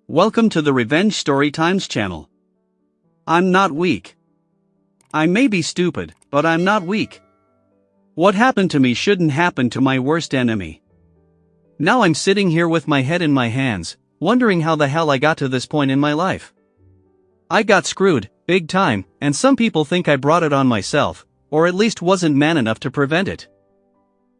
Welcome to the Revenge Story Times channel. I'm not weak. I may be stupid, but I'm not weak. What happened to me shouldn't happen to my worst enemy. Now I'm sitting here with my head in my hands, wondering how the hell I got to this point in my life. I got screwed, big time, and some people think I brought it on myself, or at least wasn't man enough to prevent it.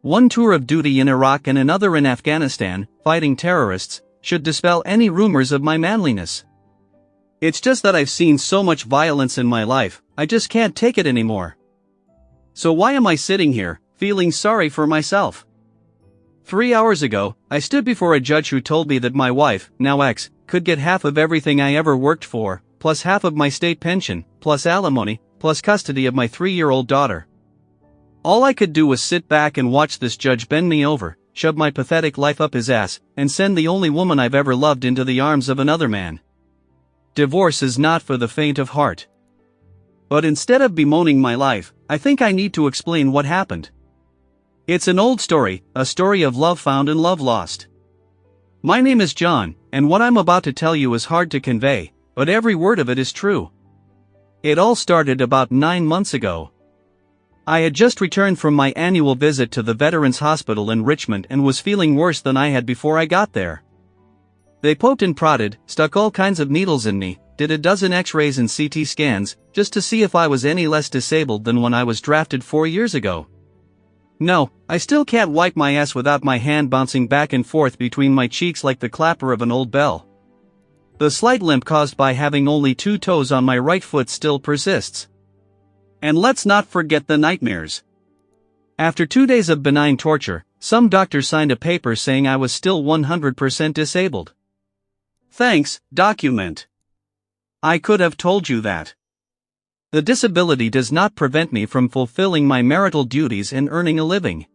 One tour of duty in Iraq and another in Afghanistan, fighting terrorists, should dispel any rumors of my manliness. It's just that I've seen so much violence in my life, I just can't take it anymore. So why am I sitting here, feeling sorry for myself? 3 hours ago, I stood before a judge who told me that my wife, now ex, could get half of everything I ever worked for, plus half of my state pension, plus alimony, plus custody of my 3-year-old daughter. All I could do was sit back and watch this judge bend me over, shove my pathetic life up his ass, and send the only woman I've ever loved into the arms of another man. Divorce is not for the faint of heart. But instead of bemoaning my life, I think I need to explain what happened. It's an old story, a story of love found and love lost. My name is John, and what I'm about to tell you is hard to convey, but every word of it is true. It all started about 9 months ago. I had just returned from my annual visit to the Veterans Hospital in Richmond and was feeling worse than I had before I got there. They poked and prodded, stuck all kinds of needles in me, did a dozen x-rays and CT scans, just to see if I was any less disabled than when I was drafted 4 years ago. No, I still can't wipe my ass without my hand bouncing back and forth between my cheeks like the clapper of an old bell. The slight limp caused by having only 2 toes on my right foot still persists. And let's not forget the nightmares. After 2 days of benign torture, some doctor signed a paper saying I was still 100% disabled. Thanks, document. I could have told you that. The disability does not prevent me from fulfilling my marital duties and earning a living.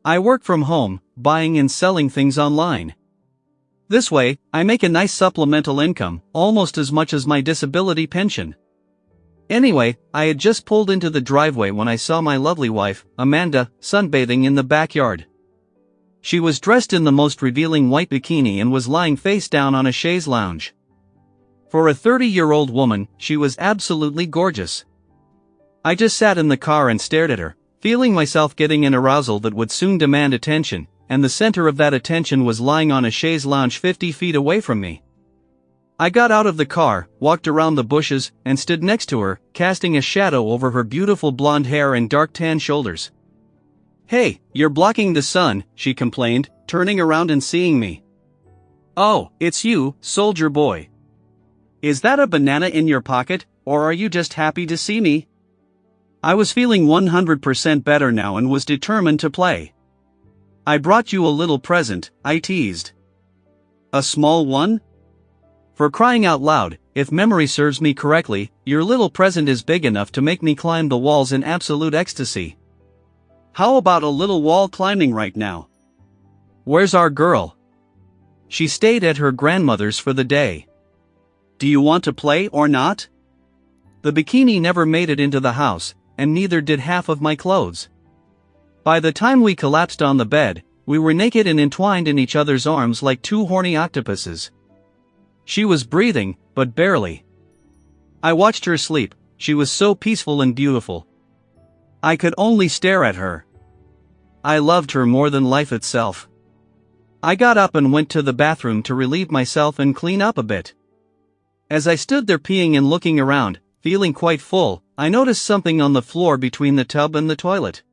I work from home, buying and selling things online. This way, I make a nice supplemental income, almost as much as my disability pension. Anyway, I had just pulled into the driveway when I saw my lovely wife, Amanda, sunbathing in the backyard. She was dressed in the most revealing white bikini and was lying face down on a chaise lounge. For a 30-year-old woman, she was absolutely gorgeous. I just sat in the car and stared at her, feeling myself getting an arousal that would soon demand attention, and the center of that attention was lying on a chaise lounge 50 feet away from me. I got out of the car, walked around the bushes, and stood next to her, casting a shadow over her beautiful blonde hair and dark tan shoulders. "Hey, you're blocking the sun," she complained, turning around and seeing me. "Oh, it's you, soldier boy. Is that a banana in your pocket, or are you just happy to see me?" I was feeling 100% better now and was determined to play. "I brought you a little present," I teased. "A small one? For crying out loud, if memory serves me correctly, your little present is big enough to make me climb the walls in absolute ecstasy. How about a little wall climbing right now?" "Where's our girl?" "She stayed at her grandmother's for the day. Do you want to play or not?" The bikini never made it into the house, and neither did half of my clothes. By the time we collapsed on the bed, we were naked and entwined in each other's arms like 2 horny octopuses. She was breathing, but barely. I watched her sleep, she was so peaceful and beautiful. I could only stare at her. I loved her more than life itself. I got up and went to the bathroom to relieve myself and clean up a bit. As I stood there peeing and looking around, feeling quite full, I noticed something on the floor between the tub and the toilet.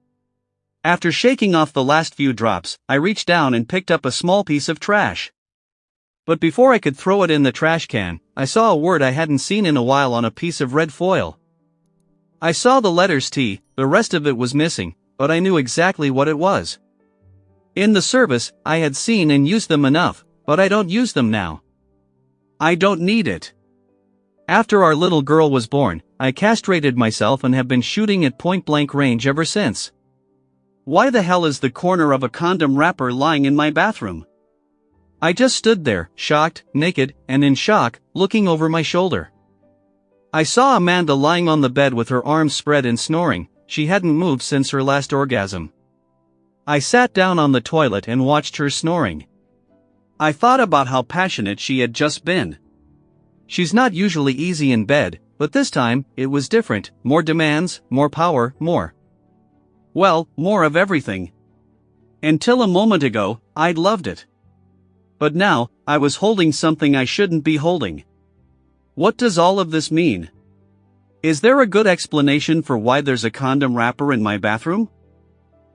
After shaking off the last few drops, I reached down and picked up a small piece of trash. But before I could throw it in the trash can, I saw a word I hadn't seen in a while on a piece of red foil. I saw the letters T, the rest of it was missing, but I knew exactly what it was. In the service, I had seen and used them enough, but I don't use them now. I don't need it. After our little girl was born, I castrated myself and have been shooting at point-blank range ever since. Why the hell is the corner of a condom wrapper lying in my bathroom? I just stood there, shocked, naked, and in shock, looking over my shoulder. I saw Amanda lying on the bed with her arms spread and snoring. She hadn't moved since her last orgasm. I sat down on the toilet and watched her snoring. I thought about how passionate she had just been. She's not usually easy in bed, but this time, it was different, more demands, more power, more. Well, more of everything. Until a moment ago, I'd loved it. But now, I was holding something I shouldn't be holding. What does all of this mean? Is there a good explanation for why there's a condom wrapper in my bathroom?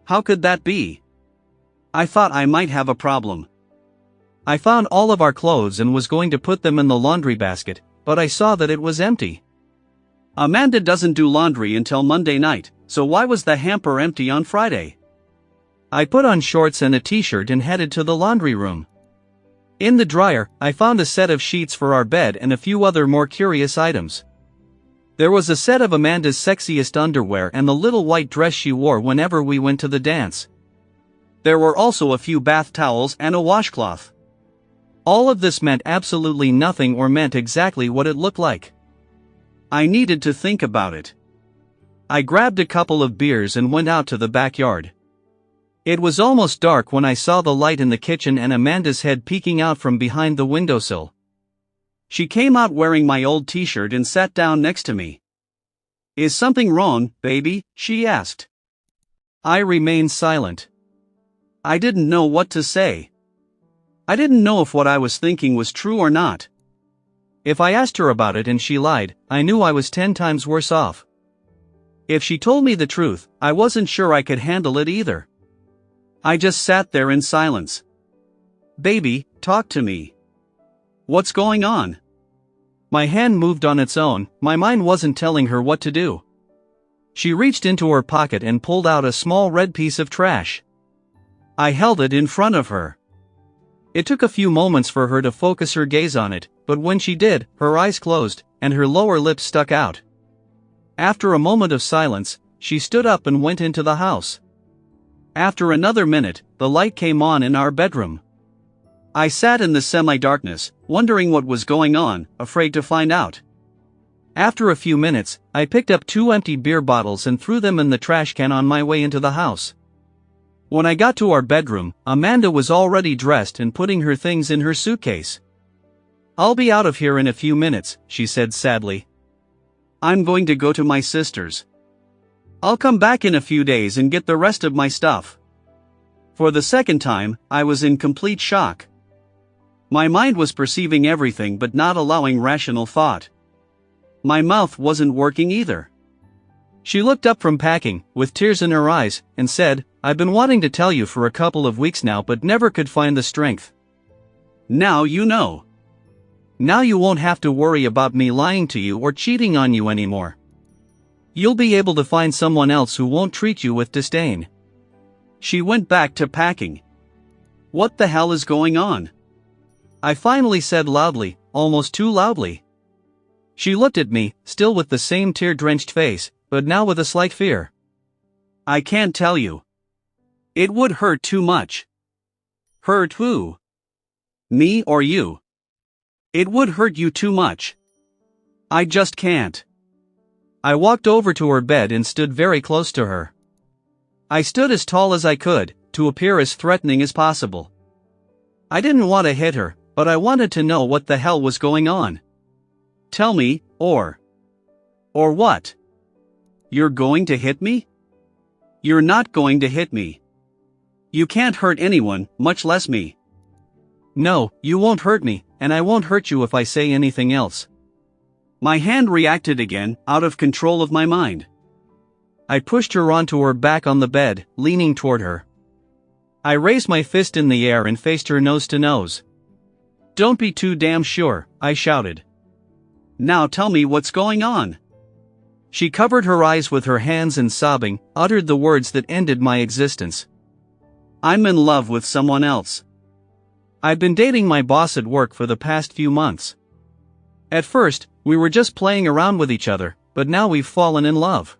How could that be? I thought I might have a problem. I found all of our clothes and was going to put them in the laundry basket, but I saw that it was empty. Amanda doesn't do laundry until Monday night, so why was the hamper empty on Friday? I put on shorts and a t-shirt and headed to the laundry room. In the dryer, I found a set of sheets for our bed and a few other more curious items. There was a set of Amanda's sexiest underwear and the little white dress she wore whenever we went to the dance. There were also a few bath towels and a washcloth. All of this meant absolutely nothing or meant exactly what it looked like. I needed to think about it. I grabbed a couple of beers and went out to the backyard. It was almost dark when I saw the light in the kitchen and Amanda's head peeking out from behind the windowsill. She came out wearing my old t-shirt and sat down next to me. "Is something wrong, baby?" she asked. I remained silent. I didn't know what to say. I didn't know if what I was thinking was true or not. If I asked her about it and she lied, I knew I was 10 times worse off. If she told me the truth, I wasn't sure I could handle it either. I just sat there in silence. "Baby, talk to me. What's going on?" My hand moved on its own, my mind wasn't telling her what to do. She reached into her pocket and pulled out a small red piece of trash. I held it in front of her. It took a few moments for her to focus her gaze on it, but when she did, her eyes closed, and her lower lip stuck out. After a moment of silence, she stood up and went into the house. After another minute, the light came on in our bedroom. I sat in the semi-darkness, wondering what was going on, afraid to find out. After a few minutes, I picked up 2 empty beer bottles and threw them in the trash can on my way into the house. When I got to our bedroom, Amanda was already dressed and putting her things in her suitcase. "I'll be out of here in a few minutes," she said sadly. "I'm going to go to my sister's. I'll come back in a few days and get the rest of my stuff." For the second time, I was in complete shock. My mind was perceiving everything but not allowing rational thought. My mouth wasn't working either. She looked up from packing, with tears in her eyes, and said, "I've been wanting to tell you for a couple of weeks now but never could find the strength. Now you know. Now you won't have to worry about me lying to you or cheating on you anymore. You'll be able to find someone else who won't treat you with disdain." She went back to packing. What the hell is going on? I finally said loudly, almost too loudly. She looked at me, still with the same tear-drenched face, but now with a slight fear. "I can't tell you. It would hurt too much." "Hurt who? Me or you?" "It would hurt you too much. I just can't." I walked over to her bed and stood very close to her. I stood as tall as I could, to appear as threatening as possible. I didn't want to hit her, but I wanted to know what the hell was going on. "Tell me, or what? You're going to hit me? You're not going to hit me. You can't hurt anyone, much less me." "No, you won't hurt me, and I won't hurt you if I say anything else." My hand reacted again, out of control of my mind. I pushed her onto her back on the bed, leaning toward her. I raised my fist in the air and faced her nose to nose. "Don't be too damn sure," I shouted. "Now tell me what's going on." She covered her eyes with her hands and sobbing, uttered the words that ended my existence. "I'm in love with someone else. I'd been dating my boss at work for the past few months. At first, we were just playing around with each other, but now we've fallen in love.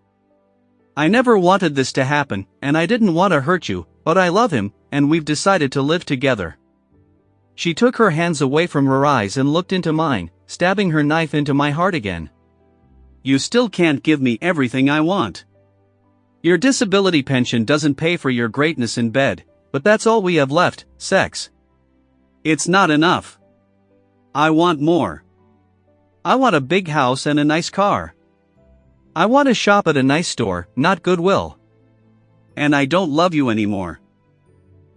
I never wanted this to happen, and I didn't want to hurt you, but I love him, and we've decided to live together." She took her hands away from her eyes and looked into mine, stabbing her knife into my heart again. "You still can't give me everything I want. Your disability pension doesn't pay for your greatness in bed, but that's all we have left, sex. It's not enough. I want more. I want a big house and a nice car. I want to shop at a nice store, not Goodwill. And I don't love you anymore.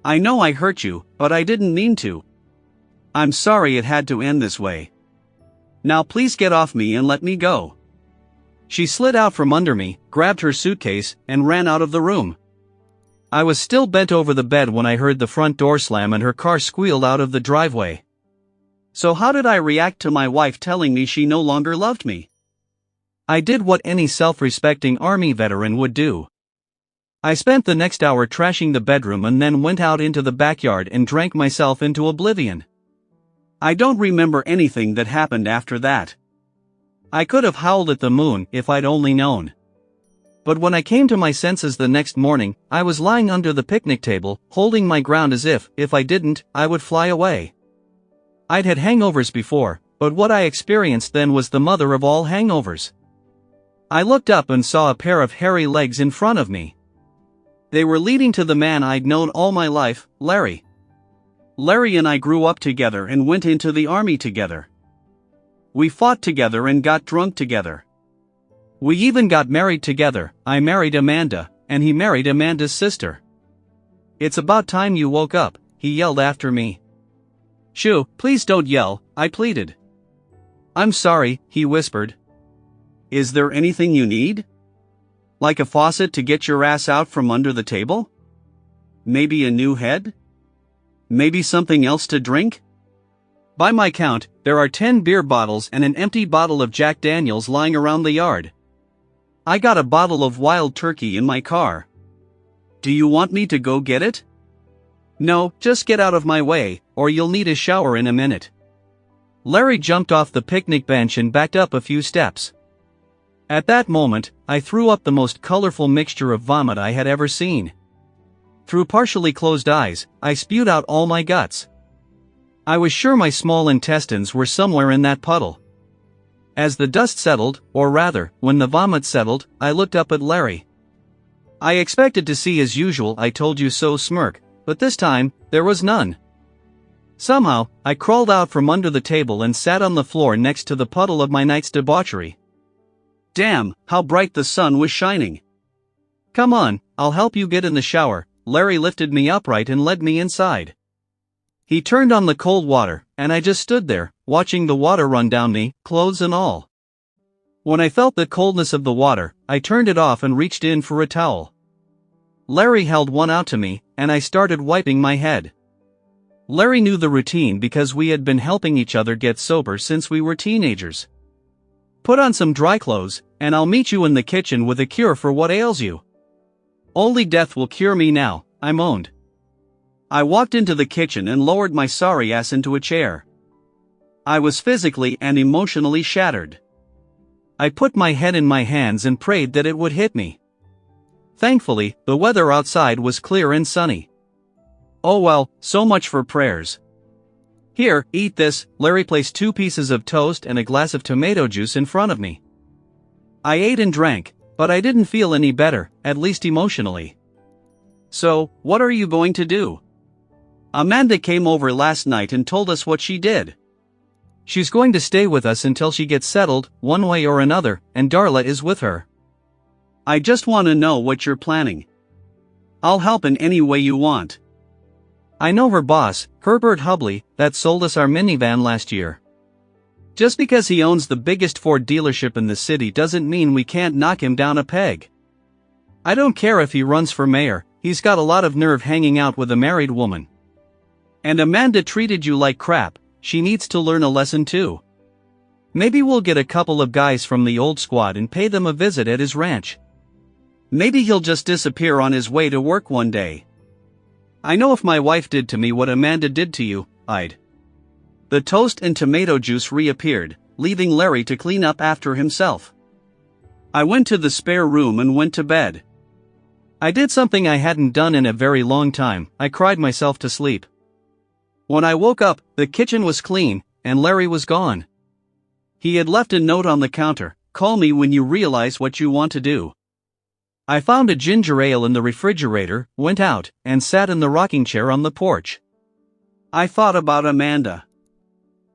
I know I hurt you, but I didn't mean to. I'm sorry it had to end this way. Now please get off me and let me go. She slid out from under me, grabbed her suitcase, and ran out of the room. I was still bent over the bed when I heard the front door slam and her car squealed out of the driveway. So how did I react to my wife telling me she no longer loved me? I did what any self-respecting army veteran would do. I spent the next hour trashing the bedroom and then went out into the backyard and drank myself into oblivion. I don't remember anything that happened after that. I could have howled at the moon if I'd only known. But when I came to my senses the next morning, I was lying under the picnic table, holding my ground as if I didn't, I would fly away. I'd had hangovers before, but what I experienced then was the mother of all hangovers. I looked up and saw a pair of hairy legs in front of me. They were leading to the man I'd known all my life, Larry. Larry and I grew up together and went into the army together. We fought together and got drunk together. We even got married together. I married Amanda, and he married Amanda's sister. It's about time you woke up, he yelled after me. Shoo, please don't yell, I pleaded. I'm sorry, he whispered. Is there anything you need? Like a faucet to get your ass out from under the table? Maybe a new head? Maybe something else to drink? By my count, there are 10 beer bottles and an empty bottle of Jack Daniels lying around the yard. I got a bottle of Wild Turkey in my car. Do you want me to go get it? No, just get out of my way, or you'll need a shower in a minute. Larry jumped off the picnic bench and backed up a few steps. At that moment, I threw up the most colorful mixture of vomit I had ever seen. Through partially closed eyes, I spewed out all my guts. I was sure my small intestines were somewhere in that puddle. As the dust settled, or rather, when the vomit settled, I looked up at Larry. I expected to see his usual "I told you so" smirk, but this time, there was none. Somehow, I crawled out from under the table and sat on the floor next to the puddle of my night's debauchery. Damn, how bright the sun was shining. Come on, I'll help you get in the shower. Larry lifted me upright and led me inside. He turned on the cold water, and I just stood there, watching the water run down me, clothes and all. When I felt the coldness of the water, I turned it off and reached in for a towel. Larry held one out to me, and I started wiping my head. Larry knew the routine because we had been helping each other get sober since we were teenagers. Put on some dry clothes, and I'll meet you in the kitchen with a cure for what ails you. Only death will cure me now, I moaned. I walked into the kitchen and lowered my sorry ass into a chair. I was physically and emotionally shattered. I put my head in my hands and prayed that it would hit me. Thankfully, the weather outside was clear and sunny. Oh well, so much for prayers. Here, eat this. Larry placed 2 pieces of toast and a glass of tomato juice in front of me. I ate and drank, but I didn't feel any better, at least emotionally. So, what are you going to do? Amanda came over last night and told us what she did. She's going to stay with us until she gets settled, one way or another, and Darla is with her. I just want to know what you're planning. I'll help in any way you want. I know her boss, Herbert Hubley, that sold us our minivan last year. Just because he owns the biggest Ford dealership in the city doesn't mean we can't knock him down a peg. I don't care if he runs for mayor, he's got a lot of nerve hanging out with a married woman. And Amanda treated you like crap, she needs to learn a lesson too. Maybe we'll get a couple of guys from the old squad and pay them a visit at his ranch. Maybe he'll just disappear on his way to work one day. I know if my wife did to me what Amanda did to you, I'd. The toast and tomato juice reappeared, leaving Larry to clean up after himself. I went to the spare room and went to bed. I did something I hadn't done in a very long time, I cried myself to sleep. When I woke up, the kitchen was clean, and Larry was gone. He had left a note on the counter, "Call me when you realize what you want to do." I found a ginger ale in the refrigerator, went out, and sat in the rocking chair on the porch. I thought about Amanda.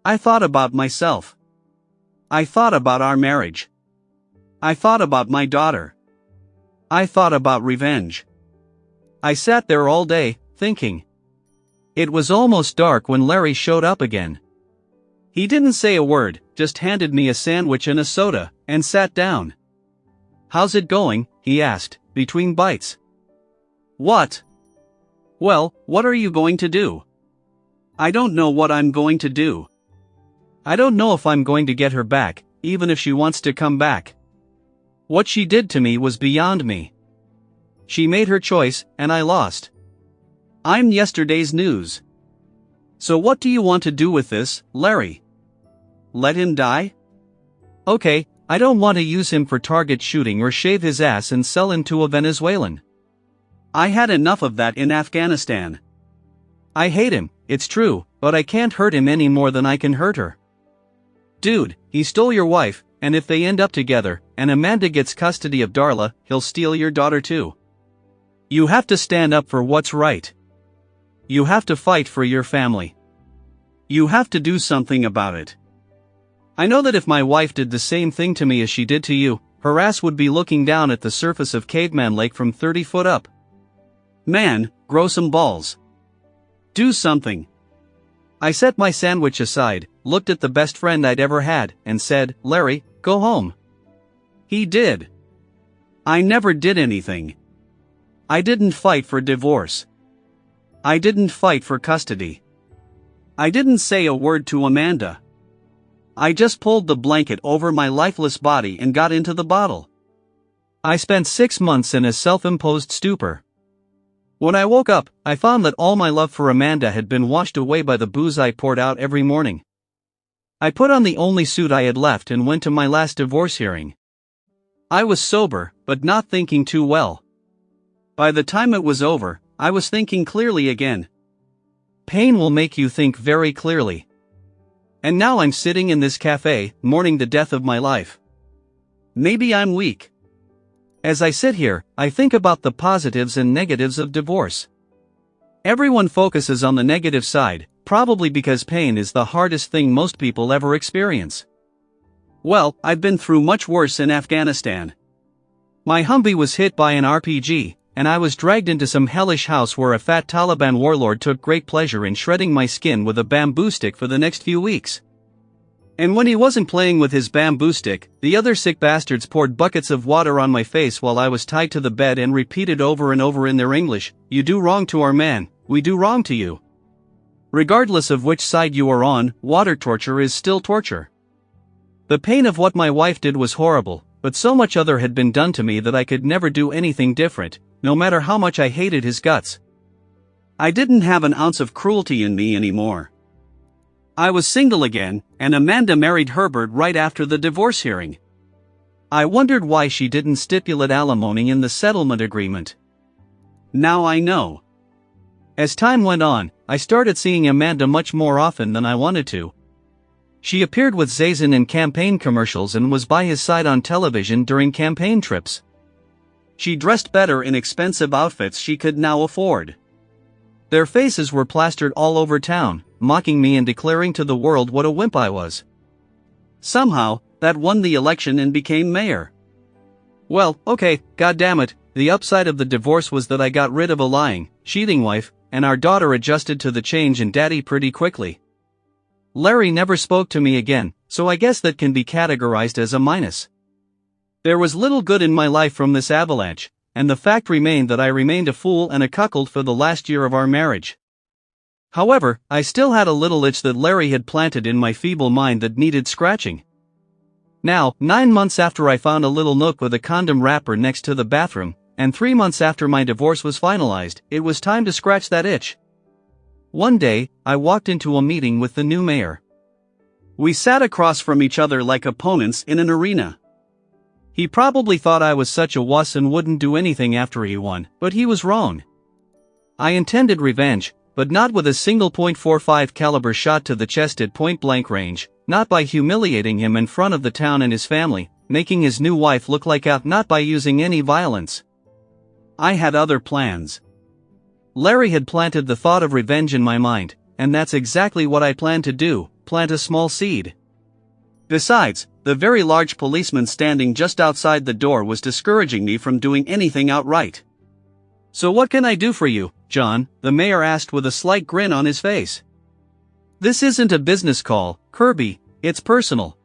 I thought about myself. I thought about our marriage. I thought about my daughter. I thought about revenge. I sat there all day, thinking. It was almost dark when Larry showed up again. He didn't say a word, just handed me a sandwich and a soda, and sat down. "How's it going?" he asked, between bites. "What?" "Well, what are you going to do?" "I don't know what I'm going to do. I don't know if I'm going to get her back, even if she wants to come back. What she did to me was beyond me. She made her choice, and I lost. I'm yesterday's news. So what do you want to do with this, Larry? Let him die? Okay, I don't want to use him for target shooting or shave his ass and sell him to a Venezuelan. I had enough of that in Afghanistan. I hate him, it's true, but I can't hurt him any more than I can hurt her. Dude, he stole your wife, and if they end up together, and Amanda gets custody of Darla, he'll steal your daughter too. You have to stand up for what's right. You have to fight for your family. You have to do something about it. I know that if my wife did the same thing to me as she did to you, her ass would be looking down at the surface of Caveman Lake from 30 foot up. Man, grow some balls. Do something. I set my sandwich aside, looked at the best friend I'd ever had, and said, "Larry, go home." He did. I never did anything. I didn't fight for divorce. I didn't fight for custody. I didn't say a word to Amanda. I just pulled the blanket over my lifeless body and got into the bottle. I spent 6 months in a self-imposed stupor. When I woke up, I found that all my love for Amanda had been washed away by the booze I poured out every morning. I put on the only suit I had left and went to my last divorce hearing. I was sober, but not thinking too well. By the time it was over, I was thinking clearly again. Pain will make you think very clearly. And now I'm sitting in this cafe, mourning the death of my life. Maybe I'm weak. As I sit here, I think about the positives and negatives of divorce. Everyone focuses on the negative side, probably because pain is the hardest thing most people ever experience. Well, I've been through much worse in Afghanistan. My Humvee was hit by an RPG, and I was dragged into some hellish house where a fat Taliban warlord took great pleasure in shredding my skin with a bamboo stick for the next few weeks. And when he wasn't playing with his bamboo stick, the other sick bastards poured buckets of water on my face while I was tied to the bed and repeated over and over in their English, "You do wrong to our man, we do wrong to you." Regardless of which side you are on, water torture is still torture. The pain of what my wife did was horrible, but so much other had been done to me that I could never do anything different, no matter how much I hated his guts. I didn't have an ounce of cruelty in me anymore. I was single again, and Amanda married Herbert right after the divorce hearing. I wondered why she didn't stipulate alimony in the settlement agreement. Now I know. As time went on, I started seeing Amanda much more often than I wanted to. She appeared with Zazen in campaign commercials and was by his side on television during campaign trips. She dressed better in expensive outfits she could now afford. Their faces were plastered all over town, mocking me and declaring to the world what a wimp I was. Somehow, that won the election and became mayor. Well, okay, goddammit, the upside of the divorce was that I got rid of a lying, cheating wife, and our daughter adjusted to the change in daddy pretty quickly. Larry never spoke to me again, so I guess that can be categorized as a minus. There was little good in my life from this avalanche, and the fact remained that I remained a fool and a cuckold for the last year of our marriage. However, I still had a little itch that Larry had planted in my feeble mind that needed scratching. Now, 9 months after I found a little nook with a condom wrapper next to the bathroom, and 3 months after my divorce was finalized, it was time to scratch that itch. One day, I walked into a meeting with the new mayor. We sat across from each other like opponents in an arena. He probably thought I was such a wuss and wouldn't do anything after he won, but he was wrong. I intended revenge, but not with a single .45 caliber shot to the chest at point-blank range, not by humiliating him in front of the town and his family, making his new wife look like out, not by using any violence. I had other plans. Larry had planted the thought of revenge in my mind, and that's exactly what I plan to do, plant a small seed. Besides, the very large policeman standing just outside the door was discouraging me from doing anything outright. So what can I do for you, John? The mayor asked with a slight grin on his face. This isn't a business call, Kirby, it's personal.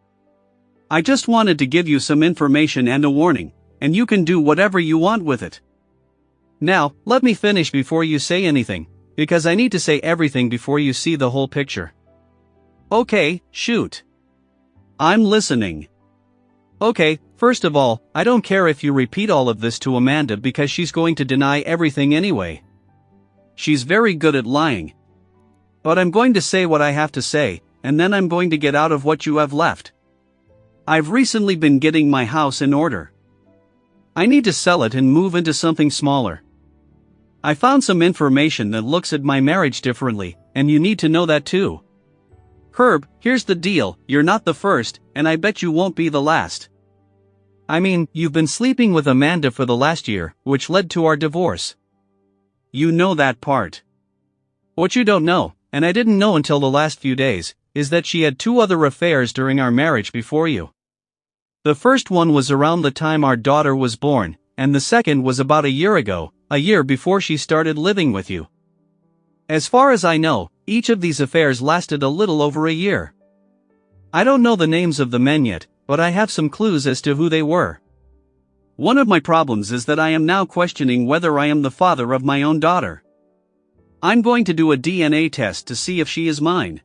I just wanted to give you some information and a warning, and you can do whatever you want with it. Now, let me finish before you say anything, because I need to say everything before you see the whole picture. Okay, shoot. I'm listening. Okay, first of all, I don't care if you repeat all of this to Amanda because she's going to deny everything anyway. She's very good at lying. But I'm going to say what I have to say, and then I'm going to get out of what you have left. I've recently been getting my house in order. I need to sell it and move into something smaller. I found some information that looks at my marriage differently, and you need to know that too. Herb, here's the deal, you're not the first, and I bet you won't be the last. I mean, you've been sleeping with Amanda for the last year, which led to our divorce. You know that part. What you don't know, and I didn't know until the last few days, is that she had 2 other affairs during our marriage before you. The first one was around the time our daughter was born, and the second was about a year ago, a year before she started living with you. As far as I know, each of these affairs lasted a little over a year. I don't know the names of the men yet, but I have some clues as to who they were. One of my problems is that I am now questioning whether I am the father of my own daughter. I'm going to do a DNA test to see if she is mine.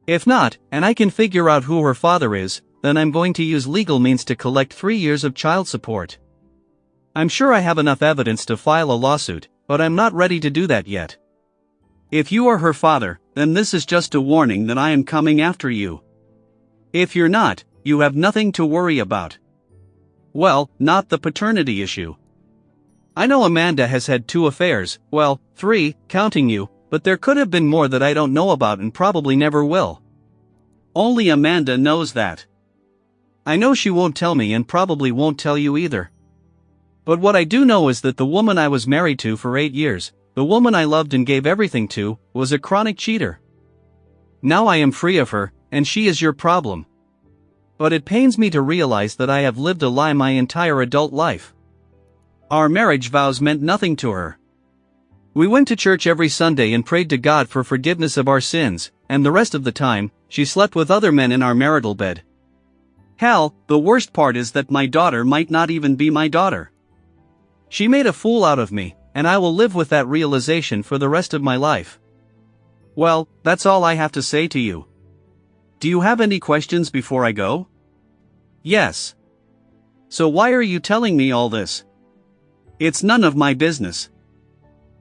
If not, and I can figure out who her father is, then I'm going to use legal means to collect 3 years of child support. I'm sure I have enough evidence to file a lawsuit, but I'm not ready to do that yet. If you are her father, then this is just a warning that I am coming after you. If you're not, you have nothing to worry about. Well, not the paternity issue. I know Amanda has had 2 affairs, well, 3, counting you, but there could have been more that I don't know about and probably never will. Only Amanda knows that. I know she won't tell me and probably won't tell you either. But what I do know is that the woman I was married to for 8 years, the woman I loved and gave everything to, was a chronic cheater. Now I am free of her, and she is your problem. But it pains me to realize that I have lived a lie my entire adult life. Our marriage vows meant nothing to her. We went to church every Sunday and prayed to God for forgiveness of our sins, and the rest of the time, she slept with other men in our marital bed. Hell, the worst part is that my daughter might not even be my daughter. She made a fool out of me, and I will live with that realization for the rest of my life. Well, that's all I have to say to you. Do you have any questions before I go? Yes. So why are you telling me all this? It's none of my business.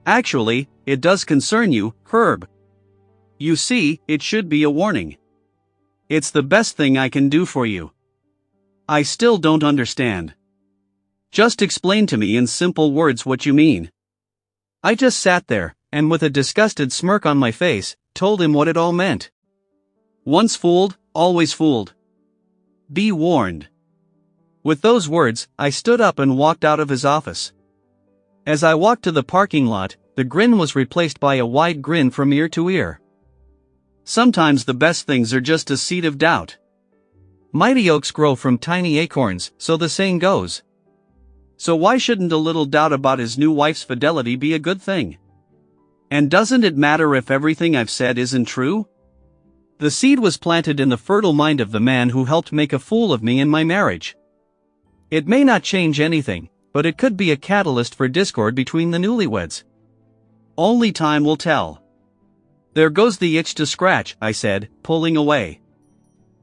Actually, it does concern you, Herb. You see, it should be a warning. It's the best thing I can do for you. I still don't understand. Just explain to me in simple words what you mean. I just sat there, and with a disgusted smirk on my face, told him what it all meant. Once fooled, always fooled. Be warned. With those words, I stood up and walked out of his office. As I walked to the parking lot, the grin was replaced by a wide grin from ear to ear. Sometimes the best things are just a seed of doubt. Mighty oaks grow from tiny acorns, so the saying goes. So why shouldn't a little doubt about his new wife's fidelity be a good thing? And doesn't it matter if everything I've said isn't true? The seed was planted in the fertile mind of the man who helped make a fool of me in my marriage. It may not change anything, but it could be a catalyst for discord between the newlyweds. Only time will tell. There goes the itch to scratch, I said, pulling away.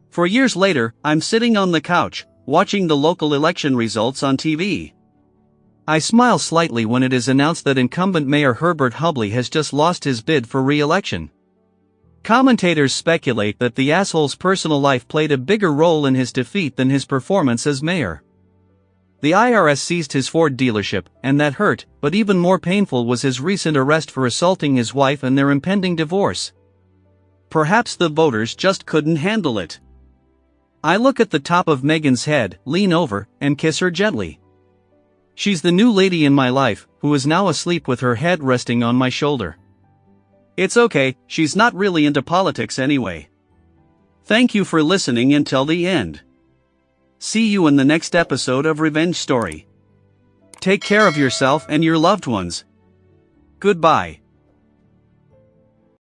For years later, I'm sitting on the couch, watching the local election results on TV. I smile slightly when it is announced that incumbent Mayor Herbert Hubley has just lost his bid for re-election. Commentators speculate that the asshole's personal life played a bigger role in his defeat than his performance as mayor. The IRS seized his Ford dealership, and that hurt, but even more painful was his recent arrest for assaulting his wife and their impending divorce. Perhaps the voters just couldn't handle it. I look at the top of Megan's head, lean over, and kiss her gently. She's the new lady in my life, who is now asleep with her head resting on my shoulder. It's okay, she's not really into politics anyway. Thank you for listening until the end. See you in the next episode of Revenge Story. Take care of yourself and your loved ones. Goodbye.